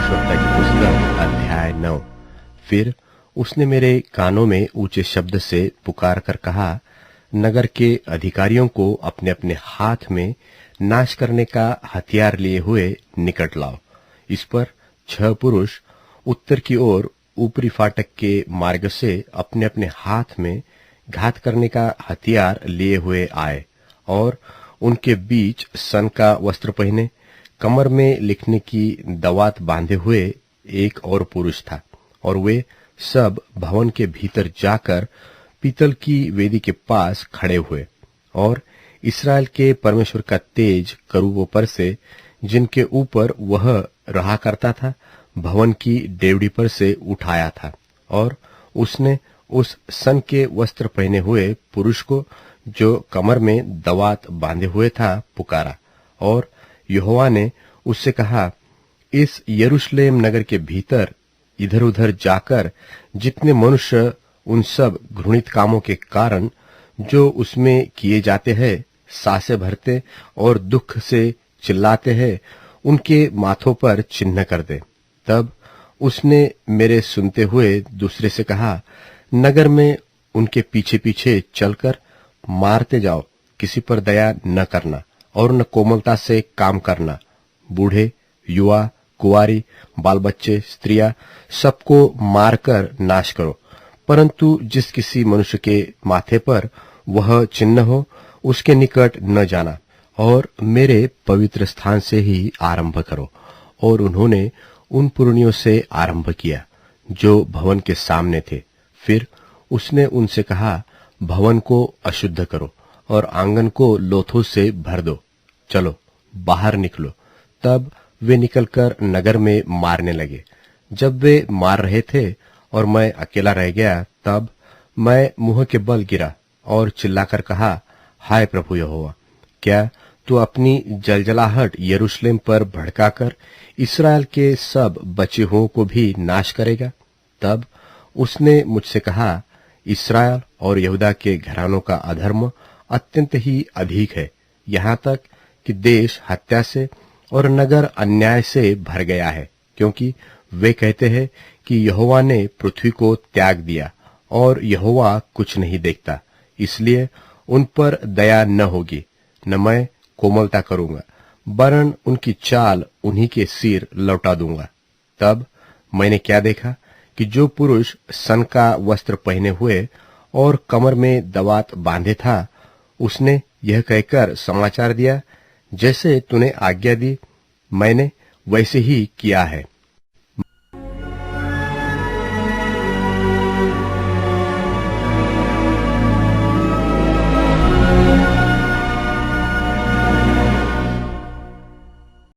भविष्यवक्ता की पुस्तक अध्याय 9। फिर उसने मेरे कानों में ऊंचे शब्द से पुकार कर कहा, नगर के अधिकारियों को अपने अपने हाथ में नाश करने का हथियार लिए हुए निकट लाओ। इस पर 6 पुरुष उत्तर की ओर ऊपरी फाटक के मार्ग से अपने अपने हाथ में घात करने का हथियार लिए हुए आए, और उनके बीच सन का वस्त्र पहने, कमर में लिखने की दवात बांधे हुए एक और पुरुष था। और वे सब भवन के भीतर जाकर पीतल की वेदी के पास खड़े हुए, और इस्राएल के परमेश्वर का तेज करूबों पर से, जिनके ऊपर वह रहा करता था, भवन की डेवड़ी पर से उठाया था। और उसने उस सन के वस्त्र पहने हुए पुरुष को, जो कमर में दवात बांधे हुए था, पुकारा। और यहोवा ने उससे कहा, इस यरूशलेम नगर के भीतर इधर उधर जाकर जितने मनुष्य उन सब घृणित कामों के कारण जो उसमें किए जाते हैं सांसें भरते और दुख से चिल्लाते हैं, उनके माथों पर चिन्ह कर दे। तब उसने मेरे सुनते हुए दूसरे से कहा, नगर में उनके पीछे पीछे चलकर मारते जाओ, किसी पर दया न करना और न कोमलता से काम करना। बूढ़े, युवा, कुंवारी, बाल बच्चे, स्त्रियां, सबको मारकर नाश करो। परंतु जिस किसी मनुष्य के माथे पर वह चिन्ह हो, उसके निकट न जाना, और मेरे पवित्र स्थान से ही आरंभ करो। और उन्होंने उन पुरनियों से आरंभ किया जो भवन के सामने थे। फिर उसने उनसे कहा, भवन को अशुद्ध करो और आंगन को लोथों से भर दो। चलो बाहर निकलो। तब वे निकलकर नगर में मारने लगे। जब वे मार रहे थे और मैं अकेला रह गया, तब मैं मुंह के बल गिरा और चिल्लाकर कहा, हाय प्रभु यहोवा, क्या तू अपनी जलजलाहट यरूशलेम पर भड़काकर इस्राएल के सब बचे हुओं को भी नाश करेगा? तब उसने मुझसे कहा, इस्राएल और यहूदा के घरानों का अधर्म अत्यंत ही अधिक है, यहाँ तक कि देश हत्या से और नगर अन्याय से भर गया है, क्योंकि वे कहते हैं कि यहोवा ने पृथ्वी को त्याग दिया और यहोवा कुछ नहीं देखता। इसलिए उन पर दया न होगी, न मैं कोमलता करूंगा, वरन उनकी चाल उन्हीं के सिर लौटा दूंगा। तब मैंने क्या देखा कि जो पुरुष सन का वस्त्र पहने हुए और कमर में दवात बांधे था, उसने यह कहकर समाचार दिया, जैसे तूने आज्ञा दी, मैंने वैसे ही किया है।